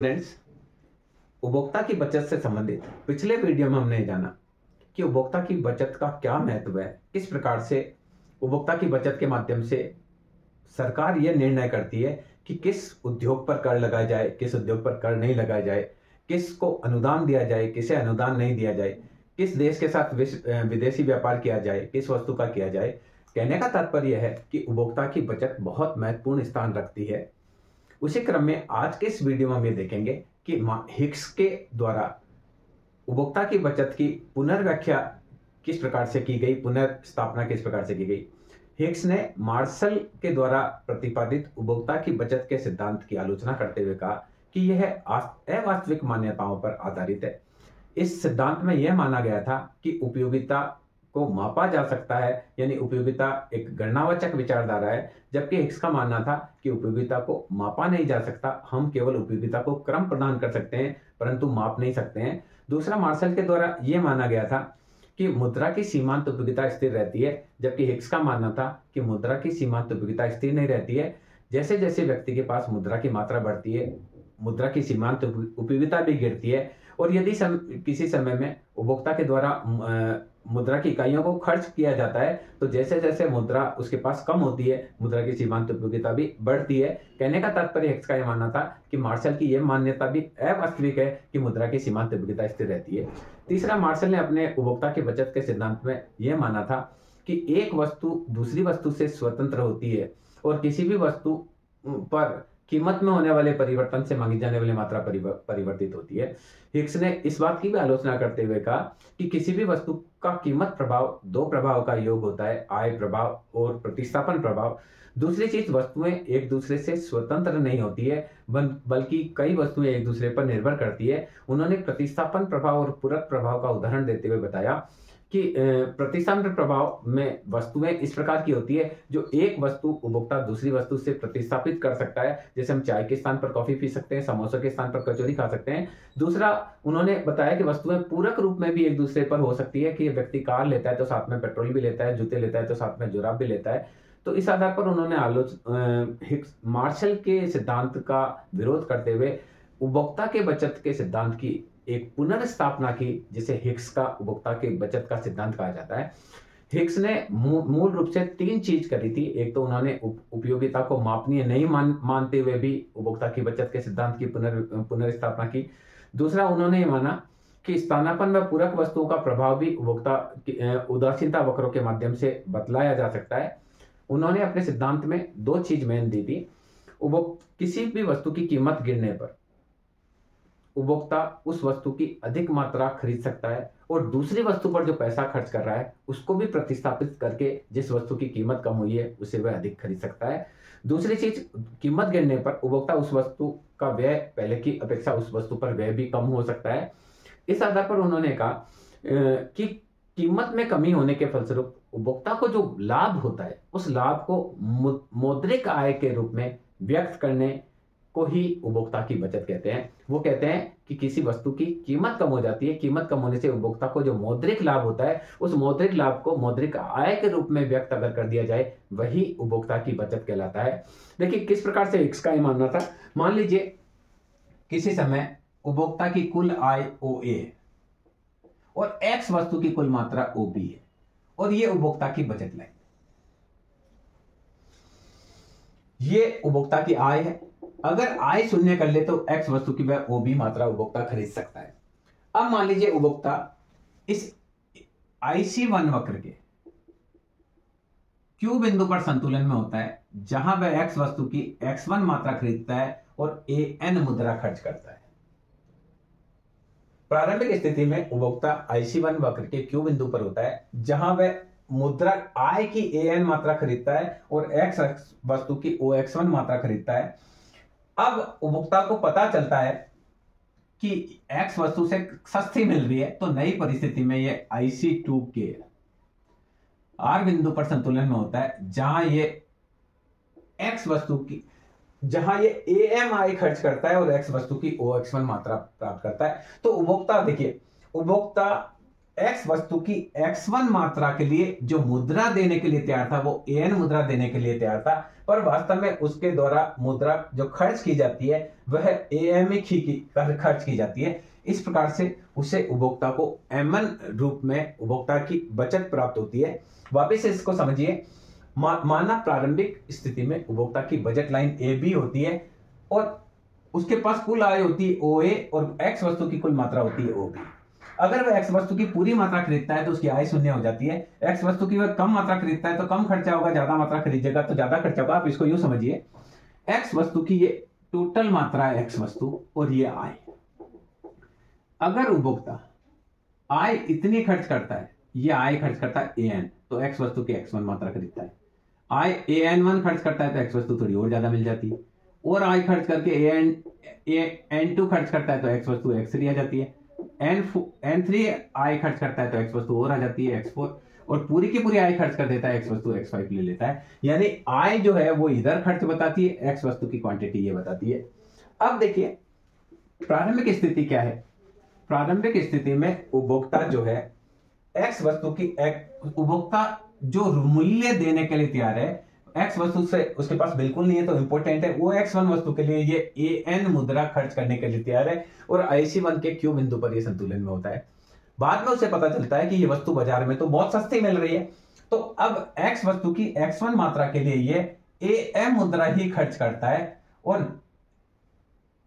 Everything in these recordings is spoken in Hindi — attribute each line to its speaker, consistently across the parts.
Speaker 1: फ्रेंड्स, उपभोक्ता की बचत से संबंधित पिछले वीडियो में हमने जाना कि उपभोक्ता की बचत का क्या महत्व है, किस प्रकार से उपभोक्ता की बचत के माध्यम से सरकार यह निर्णय करती है कि किस उद्योग पर कर लगाया जाए, किस उद्योग पर कर नहीं लगाया जाए, किसको अनुदान दिया जाए, किसे अनुदान नहीं दिया जाए, किस देश के साथ विदेशी व्यापार किया जाए, किस वस्तु का किया जाए। कहने का तात्पर्य है कि उपभोक्ता की बचत बहुत महत्वपूर्ण स्थान रखती है। उसी क्रम में आज के इस वीडियो में हम ये देखेंगे कि हिक्स के द्वारा उपभोक्ता की बचत की पुनर्व्याख्या किस प्रकार से की गई, पुनर्स्थापना किस प्रकार से की गई। हिक्स ने मार्शल के द्वारा प्रतिपादित उपभोक्ता की बचत के सिद्धांत की आलोचना करते हुए कहा कि यह अवास्तविक मान्यताओं पर आधारित है। इस सिद्धांत में यह माना गया था कि उपयोगिता को मापा जा सकता है, यानी उपयोगिता एक गणनावाचक विचारधारा है, जबकि हिक्स का मानना था कि उपयोगिता को मापा नहीं जा सकता, हम केवल उपयोगिता को क्रम प्रदान कर सकते हैं परंतु माप नहीं सकते हैं। दूसरा, मार्शल के द्वारा यह माना गया था कि मुद्रा की सीमांत उपयोगिता स्थिर रहती है, जबकि हिक्स का मानना था कि मुद्रा की सीमांत उपयोगिता स्थिर नहीं रहती है। जैसे जैसे व्यक्ति के पास मुद्रा की मात्रा बढ़ती है, मुद्रा की सीमांत उपयोगिता भी गिरती है, और यदि किसी समय में उपभोक्ता के द्वारा मुद्रा की इकाइयों को खर्च किया जाता है तो जैसे जैसे मुद्रा उसके पास कम होती है, मुद्रा की सीमांत उपयोगिता भी बढ़ती है। कहने का तात्पर्य हिक्स का यह मानना था कि मार्शल की यह मान्यता भी अवास्तविक है कि मुद्रा की सीमांत उपयोगिता स्थिर रहती है। तीसरा, मार्शल ने अपने उपभोक्ता की बचत के सिद्धांत में यह माना था कि एक वस्तु दूसरी वस्तु से स्वतंत्र होती है और किसी भी वस्तु पर कीमत में होने वाले परिवर्तन से मांगी जाने वाली मात्रा परिवर्तित होती है। हिक्स ने इस बात की भी आलोचना करते हुए कहा कि किसी भी वस्तु का कीमत प्रभाव दो प्रभाव का योग होता है, आय प्रभाव और प्रतिस्थापन प्रभाव। दूसरी चीज, वस्तुएं एक दूसरे से स्वतंत्र नहीं होती है बल्कि कई वस्तुएं एक दूसरे पर निर्भर करती है। उन्होंने प्रतिस्थापन प्रभाव और पूरक प्रभाव का उदाहरण देते हुए बताया कि प्रतिस्थापन प्रभाव में वस्तुएं इस प्रकार की होती है जो एक वस्तु उपभोक्ता दूसरी वस्तु से प्रतिस्थापित कर सकता है। जैसे हम चाय के स्थान पर कॉफी पी सकते हैं, समोसा के स्थान पर कचौरी खा सकते हैं। दूसरा, उन्होंने बताया कि वस्तुएं पूरक रूप में भी एक दूसरे पर हो सकती है कि व्यक्ति कार लेता है तो साथ में पेट्रोल भी लेता है, जूते लेता है तो साथ में जुराब भी लेता है। तो इस आधार पर उन्होंने मार्शल के सिद्धांत का विरोध करते हुए उपभोक्ता के बचत के सिद्धांत की एक पुनर्स्थापना की, जिसे हिक्स का उपभोक्ता के बचत का सिद्धांत कहा जाता है। हिक्स ने मूल रूप से तीन चीज करी थी। एक तो उन्होंने उपयोगिता को मापनीय नहीं मानते हुए भी उपभोक्ता की बचत के सिद्धांत की पुनर्स्थापना की। दूसरा, उन्होंने ये माना कि स्थानापन्न व पूरक वस्तुओं का प्रभाव भी उपभोक्ता उदासीनता वक्रों के माध्यम से बतलाया जा सकता है। उन्होंने अपने सिद्धांत में दो चीज मेन दी थी। किसी भी वस्तु की कीमत गिरने पर उपभोक्ता उस वस्तु की अधिक मात्रा खरीद सकता है और दूसरी वस्तु पर जो पैसा खर्च कर रहा है उसको भी प्रतिस्थापित करके जिस वस्तु की कीमत कम हुई है उसे वह अधिक खरीद सकता है। दूसरी चीज, कीमत गिरने पर उपभोक्ता उस वस्तु का व्यय पहले की अपेक्षा उस वस्तु पर व्यय भी कम हो सकता है। इस आधार पर उन्होंने कहा कि कीमत में कमी होने के फलस्वरूप उपभोक्ता को जो लाभ होता है उस लाभ को मौद्रिक आय के रूप में व्यक्त करने को ही उपभोक्ता की बचत कहते हैं। वो कहते हैं कि किसी वस्तु की कीमत कम हो जाती है, कीमत कम होने से उपभोक्ता को जो मौद्रिक लाभ होता है उस मौद्रिक लाभ को मौद्रिक आय के रूप में व्यक्त अगर कर दिया जाए वही उपभोक्ता की बचत कहलाता है। देखिए किस प्रकार से हिक्स का ये मानना था। मान लीजिए किसी समय उपभोक्ता की कुल आय OA है और X वस्तु की कुल मात्रा OB है और ये उपभोक्ता की बचत लाइन, ये उपभोक्ता की आय है। अगर आय शून्य कर ले तो X वस्तु की वह OB मात्रा उपभोक्ता खरीद सकता है। अब मान लीजिए उपभोक्ता इस IC1 वक्र के Q बिंदु पर संतुलन में होता है जहां वह X वस्तु की X1 मात्रा खरीदता है और AN मुद्रा खर्च करता है। प्रारंभिक स्थिति में उपभोक्ता IC1 वक्र के Q बिंदु पर होता है जहां वह मुद्रा आय की AN मात्रा खरीदता है और X वस्तु की OX1 मात्रा खरीदता है। अब उपभोक्ता को पता चलता है कि X वस्तु से सस्ती मिल रही है, तो नई परिस्थिति में ये IC2 के R बिंदु पर संतुलन में होता है जहां ये X वस्तु की जहां ये AMI खर्च करता है और X वस्तु की OX1 मात्रा प्राप्त करता है। तो उपभोक्ता देखिए, उपभोक्ता एक्स वस्तु की x1 मात्रा के लिए जो मुद्रा देने के लिए तैयार था वो an मुद्रा देने के लिए तैयार था, पर वास्तव में उसके द्वारा मुद्रा जो खर्च की जाती है वह am ही खर्च की जाती है। इस प्रकार से उसे उपभोक्ता को mn रूप में उपभोक्ता की बचत प्राप्त होती है। वापिस से इसको समझिए, माना प्रारंभिक स्थिति में उपभोक्ता की बजट लाइन AB होती है और उसके पास कुल आय होती है OA और x वस्तु की कुल मात्रा होती है OB। अगर वह x वस्तु की पूरी मात्रा खरीदता है तो उसकी आय शून्य हो जाती है। x वस्तु की वह कम मात्रा खरीदता है तो कम खर्चा होगा, ज्यादा मात्रा खरीदेगा तो ज्यादा खर्चा होगा। आप इसको यूं समझिए, x वस्तु की ये टोटल मात्रा है x वस्तु और ये आय। अगर उपभोक्ता आय इतनी खर्च करता है, ये आय खर्च करता है an, तो x वस्तु की x1 मात्रा खरीदता है। आय an1 खर्च करता है तो x वस्तु थोड़ी और ज्यादा मिल जाती है, और आय खर्च करके an2 खर्च करता है तो x वस्तु x3 आ जाती है, n3 आय खर्च करता है तो x वस्तु और आ जाती है x4, और पूरी की पूरी आय खर्च कर देता है x वस्तु x5 ले लेता है। यानी आय जो है वो इधर खर्च बताती है, x वस्तु की क्वांटिटी ये बताती है। अब देखिए प्रारंभिक स्थिति क्या है। प्रारंभिक स्थिति में उपभोक्ता जो है x वस्तु की उपभोक्ता जो मूल्य देने के लिए तैयार है x वस्तु से उसके पास बिल्कुल नहीं है तो इंपोर्टेंट है, वो x1 वस्तु के लिए ये an मुद्रा खर्च करने के लिए तैयार है और IC1 के Q बिंदु पर ये संतुलन में होता है। बाद में उसे पता चलता है कि ये वस्तु बाजार में तो बहुत सस्ती मिल रही है, तो अब x वस्तु की x1 मात्रा के लिए ये AM मुद्रा ही खर्च करता है और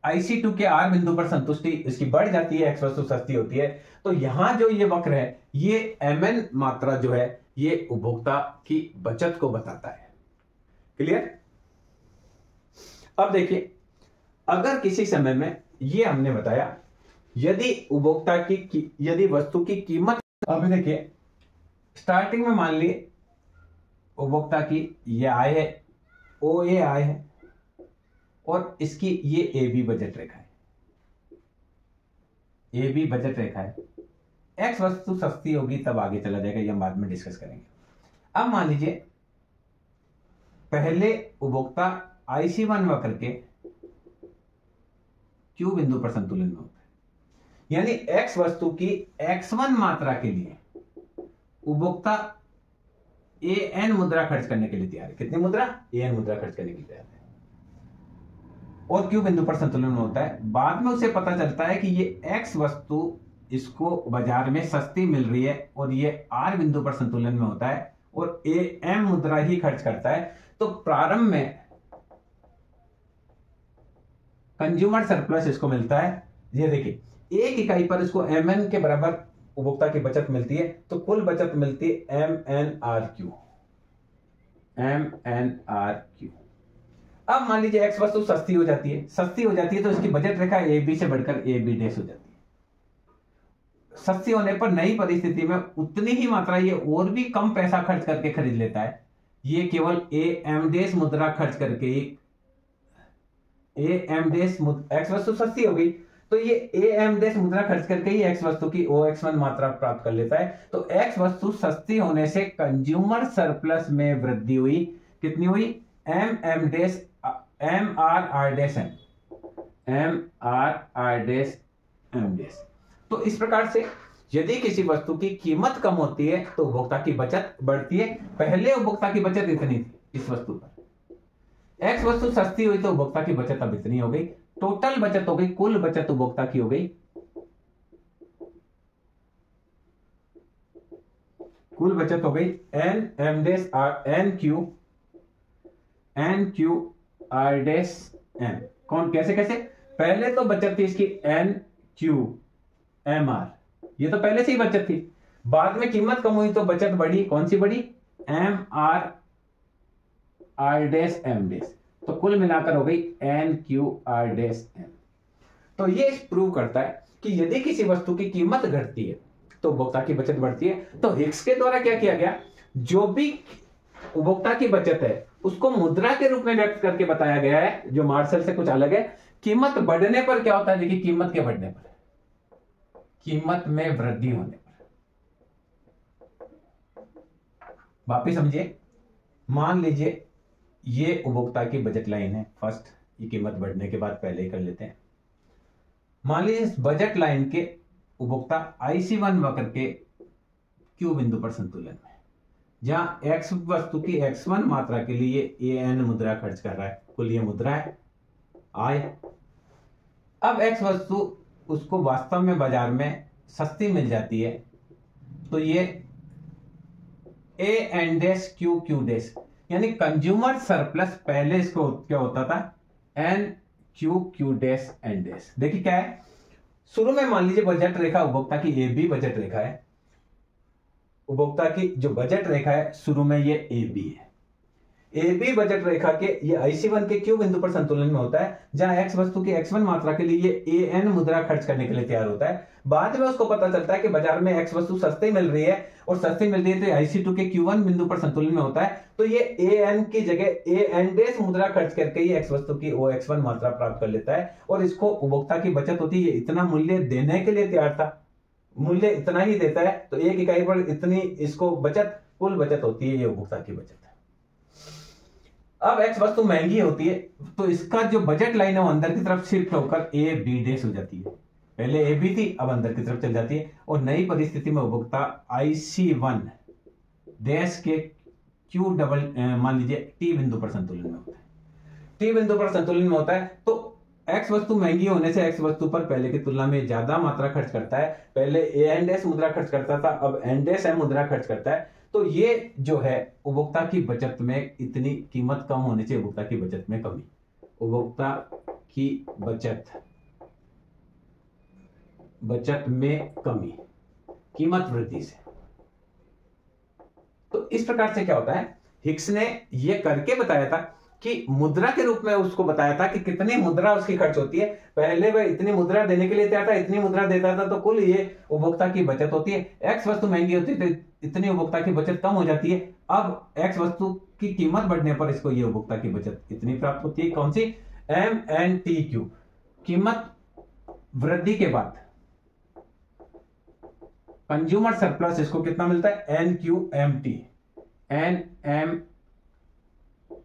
Speaker 1: IC2 के R बिंदु पर संतुष्टि इसकी बढ़ जाती है, x वस्तु सस्ती होती है। तो यहां जो ये वक्र है ये MN मात्रा जो है ये उपभोक्ता की बचत को बताता है। क्लियर? अब देखिए, अगर किसी समय में ये हमने बताया यदि उपभोक्ता की यदि वस्तु की कीमत, अब देखिए स्टार्टिंग में मान लिए उपभोक्ता की ये आय है, OA आय है और इसकी ये AB बजट रेखा है, AB बजट रेखा है। X वस्तु सस्ती होगी तब आगे चला जाएगा, ये हम बाद में डिस्कस करेंगे। अब मान लीजिए पहले उपभोक्ता IC1 वक्र के Q बिंदु पर संतुलन में होता है, यानी X वस्तु की X1 मात्रा के लिए उपभोक्ता AN मुद्रा खर्च करने के लिए तैयार है। कितनी मुद्रा? AN मुद्रा खर्च करने के लिए तैयार है और Q बिंदु पर संतुलन में होता है। बाद में उसे पता चलता है कि ये X वस्तु इसको बाजार में सस्ती मिल रही है और ये R बिंदु पर संतुलन में होता है और AM मुद्रा ही खर्च करता है। तो प्रारंभ में कंज्यूमर सरप्लस इसको मिलता है। ये देखिए एक इकाई पर इसको MN के बराबर उपभोक्ता की बचत मिलती है, तो कुल बचत मिलती है MNRQ। अब मान लीजिए X वस्तु सस्ती हो जाती है तो इसकी बजट रेखा AB से बढ़कर AB डैश हो जाती है। सस्ती होने पर नई परिस्थिति में उतनी ही मात्रा ये और भी कम पैसा खर्च करके खरीद लेता है। ये केवल AM डैश मुद्रा खर्च करके AM डैश X वस्तु सस्ती हो गई तो ये AM डैश मुद्रा खर्च करके ही X वस्तु की OX1 मात्रा प्राप्त कर लेता है। तो X वस्तु सस्ती होने से कंज्यूमर सरप्लस में वृद्धि हुई। कितनी हुई? MR dash M dash. तो इस प्रकार से यदि किसी वस्तु की कीमत कम होती है तो उपभोक्ता की बचत बढ़ती है। पहले उपभोक्ता की बचत इतनी थी इस वस्तु पर, X वस्तु सस्ती हुई तो उपभोक्ता की बचत अब इतनी हो गई, टोटल बचत हो गई, कुल बचत उपभोक्ता की हो गई, कुल बचत हो गई NQR'M। कौन कैसे कैसे? पहले तो बचत थी इसकी NQMR, ये तो पहले से ही बचत थी। बाद में कीमत कम हुई तो बचत बढ़ी। कौन सी बढ़ी? MR'M। तो कुल मिलाकर हो गई NQR'M। तो ये प्रूव करता है कि यदि किसी वस्तु की कीमत घटती है तो उपभोक्ता की बचत बढ़ती है। तो हिग्स के द्वारा क्या किया गया, जो भी उपभोक्ता की बचत है उसको मुद्रा के रूप में व्यक्त करके बताया गया है, जो मार्शल से कुछ अलग है। कीमत बढ़ने पर क्या होता है? देखिए कीमत के बढ़ने पर, कीमत में वृद्धि होने पर, वापिस समझिए, मान लीजिए ये उपभोक्ता की बजट लाइन है फर्स्ट, ये कीमत बढ़ने के बाद पहले ही कर लेते हैं। मान लीजिए इस बजट लाइन के उपभोक्ता IC1 वक्र के Q बिंदु पर संतुलन में, जहां X वस्तु की X1 मात्रा के लिए AN मुद्रा खर्च कर रहा है, कुल ये मुद्रा है आय। अब X वस्तु उसको वास्तव में बाजार में सस्ती मिल जाती है, तो ये AN-Q यानी कंज्यूमर सरप्लस, पहले इसको क्या होता था NQ-Q-N। देखिए क्या है, शुरू में मान लीजिए बजट रेखा उपभोक्ता की AB बजट रेखा है, उपभोक्ता की जो बजट रेखा है शुरू में ये AB है। AB बजट रेखा के ये IC1 के Q बिंदु पर संतुलन में होता है, जहां X वस्तु की X1 मात्रा के लिए ये AN मुद्रा खर्च करने के लिए तैयार होता है। बाद में उसको पता चलता है कि बाजार में X वस्तु सस्ती मिल रही है, और सस्ती मिल रही है तो IC2 के Q1 बिंदु पर संतुलन में होता है, तो ये AN की जगह AN- मुद्रा खर्च करके ये X वस्तु की OX1 मात्रा प्राप्त कर लेता है, और इसको उपभोक्ता की बचत होती है। इतना मूल्य देने के लिए तैयार था, मूल्य इतना ही देता है, तो एक इकाई पर इतनी इसको बचत, कुल बचत होती है, ये उपभोक्ता की बचत है। अब X वस्तु महंगी होती है, तो इसका जो बजट लाइन है वो अंदर की तरफ शिफ्ट होकर AB- हो जाती है। पहले AB थी, अब अंदर की तरफ चल जाती है, और नई परिस्थिति में उपभोक्ता IC1 देश के Q मान लीजिए T बिंदु पर संतुलन में होता है, T बिंदु पर संतुलन में होता है, तो X वस्तु महंगी होने से X वस्तु पर पहले की तुलना में ज्यादा मात्रा खर्च करता है। पहले AN- मुद्रा खर्च करता था, अब N- मुद्रा खर्च करता है, तो ये जो है उपभोक्ता की बचत में इतनी कीमत कम होने से उपभोक्ता की बचत में कमी, उपभोक्ता की बचत में कमी कीमत वृद्धि से। तो इस प्रकार से क्या होता है, हिक्स ने यह करके बताया था कि मुद्रा के रूप में उसको बताया था कि कितनी मुद्रा उसकी खर्च होती है। पहले वह इतनी मुद्रा देने के लिए तैयार था, इतनी मुद्रा देता था, तो कुल ये उपभोक्ता की बचत होती है। X वस्तु महंगी होती है तो इतनी उपभोक्ता की बचत कम हो जाती है। अब X वस्तु की कीमत बढ़ने पर इसको ये उपभोक्ता की बचत इतनी प्राप्त होती है। कौन सी? MNTQ, कीमत वृद्धि के बाद कंज्यूमर सरप्लस, इसको कितना मिलता है?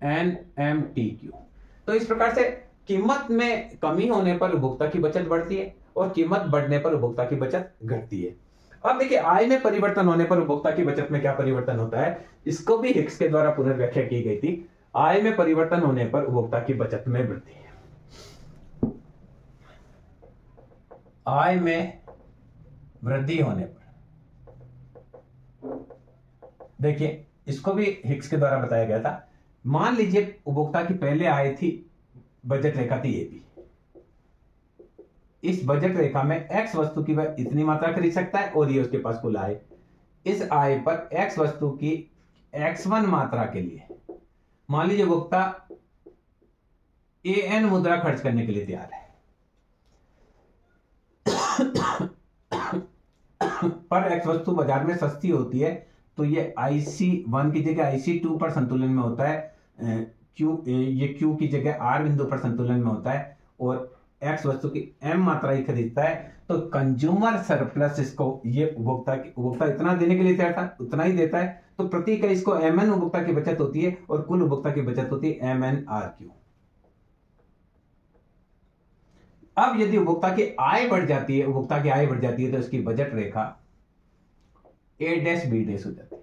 Speaker 1: NMTQ। तो इस प्रकार से कीमत में कमी होने पर उपभोक्ता की बचत बढ़ती है, और कीमत बढ़ने पर उपभोक्ता की बचत घटती है। अब देखिए, आय में परिवर्तन होने पर उपभोक्ता की बचत में क्या परिवर्तन होता है, इसको भी हिक्स के द्वारा पुनर्व्याख्या की गई थी। आय में परिवर्तन होने पर उपभोक्ता की बचत में वृद्धि है। आय में वृद्धि होने पर देखिए, इसको भी हिक्स के द्वारा बताया गया था। मान लीजिए उपभोक्ता की पहले आय थी, बजट रेखा थी AB। इस बजट रेखा में X वस्तु की वह इतनी मात्रा खरीद सकता है, और ये उसके पास कुल आय। इस आय पर X वस्तु की X1 मात्रा के लिए मान लीजिए उपभोक्ता AN मुद्रा खर्च करने के लिए तैयार है, पर X वस्तु बाजार में सस्ती होती है, तो ये IC1 की जगह IC2 पर संतुलन में होता है, ये Q की जगह R बिंदु पर संतुलन में होता है, और X वस्तु की M मात्रा ही खरीदता है। तो कंज्यूमर सरप्लस, इसको ये उपभोक्ता इतना देने के लिए तैयार था, उतना ही देता है, तो प्रति इकाई इसको MN उपभोक्ता की बचत होती है, और कुल उपभोक्ता की बचत होती है MNRQ। अब यदि उपभोक्ता की आय बढ़ जाती है, तो इसकी बजट रेखा A-B- हो जाती है।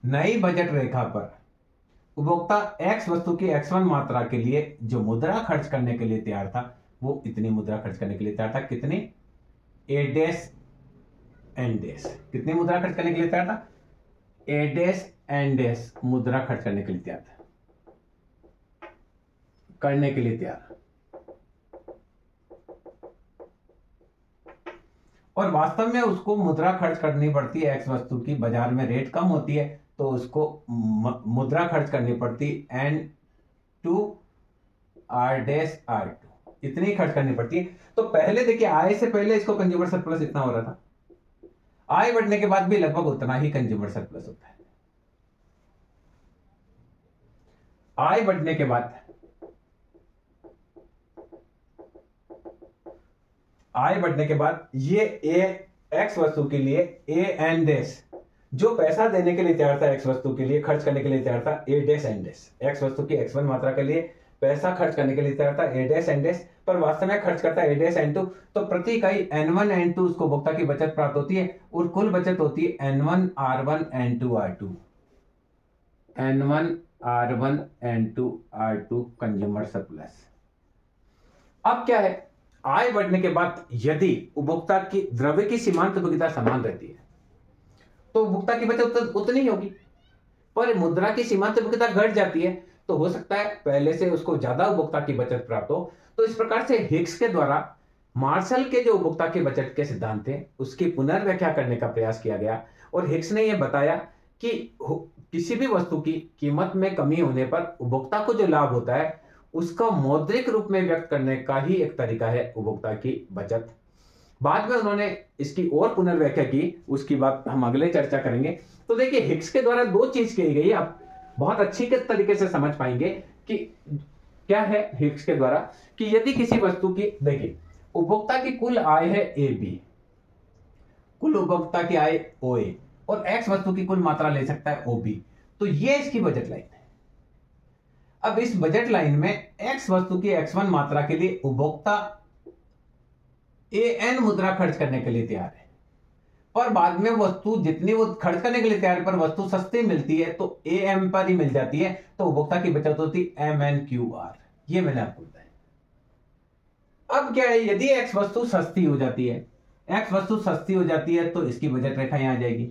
Speaker 1: नई बजट रेखा पर उपभोक्ता X वस्तु की X1 मात्रा के लिए जो मुद्रा खर्च करने के लिए तैयार था, वो इतनी मुद्रा खर्च करने के लिए तैयार था। कितनी? A-N- कितनी मुद्रा खर्च करने के लिए तैयार था? A-N- मुद्रा खर्च करने के लिए तैयार था, और वास्तव में उसको मुद्रा खर्च करनी पड़ती है। X वस्तु की बाजार में रेट कम होती है, तो उसको मुद्रा खर्च करनी पड़ती N2R-R2, इतनी खर्च करनी पड़ती है। तो पहले देखिए, आय से पहले इसको कंज्यूमर सरप्लस इतना हो रहा था, आय बढ़ने के बाद भी लगभग उतना ही कंज्यूमर सरप्लस होता है। आय बढ़ने के बाद ये X वस्तु के लिए AN- जो पैसा देने के लिए तैयार था, X वस्तु के लिए खर्च करने के लिए तैयार था, A-N- X वस्तु की X1 मात्रा के लिए पैसा खर्च करने के लिए तैयार था ए डैश एन डैश, पर वास्तव में खर्च करता है ए डैश एन टू, तो प्रति इकाई N1 N2 उसको उपभोक्ता की बचत प्राप्त होती है और कुल बचत होती है N1 R1 N2 R2, N1 R1 N2 R2 consumer surplus. अब क्या है, आय बढ़ने के बाद यदि उपभोक्ता की द्रव्य की सीमांत उपयोगिता समान रहती है तो उपभोक्ता की बचत उतनी ही होगी, पर मुद्रा की सीमांत उपयोगिता घट जाती है तो हो सकता है पहले से उसको ज्यादा उपभोक्ता की बचत प्राप्त हो। तो इस प्रकार से हिग्स के द्वारा मार्शल के जो उपभोक्ता की बचत के सिद्धांत थे उसकी पुनर्व्याख्या करने का प्रयास किया गया और हिग्स ने यह बताया कि किसी भी वस्तु की कीमत में कमी होने पर उपभोक्ता को जो लाभ होता है उसका मौद्रिक रूप में व्यक्त करने का ही एक तरीका है उपभोक्ता की बचत। बाद में उन्होंने इसकी और पुनर्व्याख्या की, उसकी बात हम अगले चर्चा करेंगे। तो देखिए हिग्स के द्वारा दो चीज की गई, आप बहुत अच्छी के तरीके से समझ पाएंगे कि क्या है हिग्स के द्वारा, कि यदि किसी वस्तु की, देखिए उपभोक्ता की कुल आय है ए बी, कुल उपभोक्ता की आय ओ ए, और एक्स वस्तु की कुल मात्रा ले सकता है ओ बी, तो ये इसकी बजट लाइन है। अब इस बजट लाइन में एक्स वस्तु की x1 मात्रा के लिए उपभोक्ता AN मुद्रा खर्च करने के लिए तैयार है, पर बाद में वस्तु जितनी वो खर्च करने के लिए तैयार पर वस्तु सस्ती मिलती है तो AM पर ही मिल जाती है, तो उपभोक्ता की बचत होती MNQR। ये मैंने आपको बताया। अब क्या है, यदि एक्स वस्तु सस्ती हो जाती है, एक्स वस्तु सस्ती हो जाती है तो इसकी बजट रेखा यहां आ जाएगी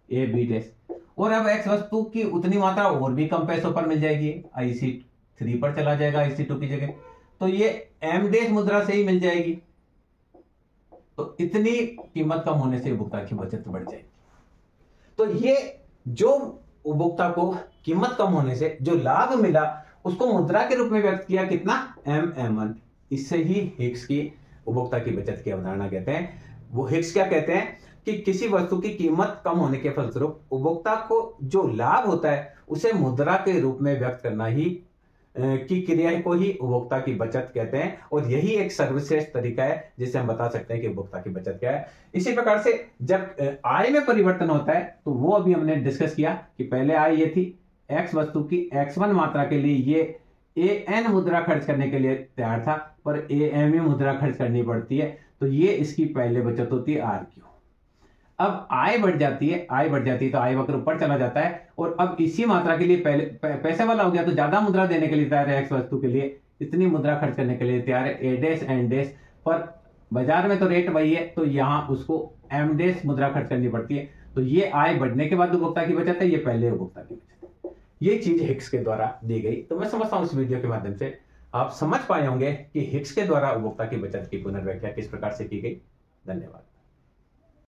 Speaker 1: ए बी डैश, और अब एक्स वस्तु की उतनी मात्रा और भी कम पैसों पर मिल जाएगी, IC3 पर चला जाएगा IC2 की जगह, तो ये M डैश मुद्रा से ही मिल जाएगी। तो इतनी कीमत कम होने से उपभोक्ता की बचत बढ़ जाएगी। तो ये जो उपभोक्ता को कीमत कम होने से जो लाभ मिला उसको मुद्रा के रूप में व्यक्त किया, कितना MM1। इससे ही हिग्स की उपभोक्ता की बचत की अवधारणा कहते हैं। वो हिग्स क्या कहते हैं कि किसी वस्तु की कीमत कम होने के फलस्वरूप उपभोक्ता को जो लाभ होता है उसे मुद्रा के रूप में व्यक्त करना ही की क्रिया को ही उपभोक्ता की बचत कहते हैं, और यही एक सर्वश्रेष्ठ तरीका है जिससे हम बता सकते हैं कि उपभोक्ता की बचत क्या है। इसी प्रकार से जब आय में परिवर्तन होता है तो वो अभी हमने डिस्कस किया कि पहले आय ये थी, एक्स वस्तु की x1 मात्रा के लिए ये AN मुद्रा खर्च करने के लिए तैयार था, पर AME मुद्रा खर्च करनी पड़ती है, तो ये इसकी पहले बचत होती है RQ। अब आय बढ़ जाती है, आय बढ़ जाती है तो आय वक्र ऊपर चला जाता है, और अब इसी मात्रा के लिए पहले पैसे वाला हो गया तो ज्यादा मुद्रा देने के लिए तैयार है, एक्स वस्तु के लिए इतनी मुद्रा खर्च करने के लिए तैयार है ए डैश एन डैश, पर बाजार में तो रेट वही है तो यहाँ उसको एम डैश मुद्रा खर्च करनी पड़ती है। तो ये आय बढ़ने के बाद उपभोक्ता की बचत है, ये पहले उपभोक्ता की बचत है। ये चीज हिग्स के द्वारा दी गई। तो मैं समझता हूँ इस वीडियो के माध्यम से आप समझ पाए होंगे कि हिग्स के द्वारा उपभोक्ता की बचत की पुनर्व्याख्या किस प्रकार से की गई। धन्यवाद।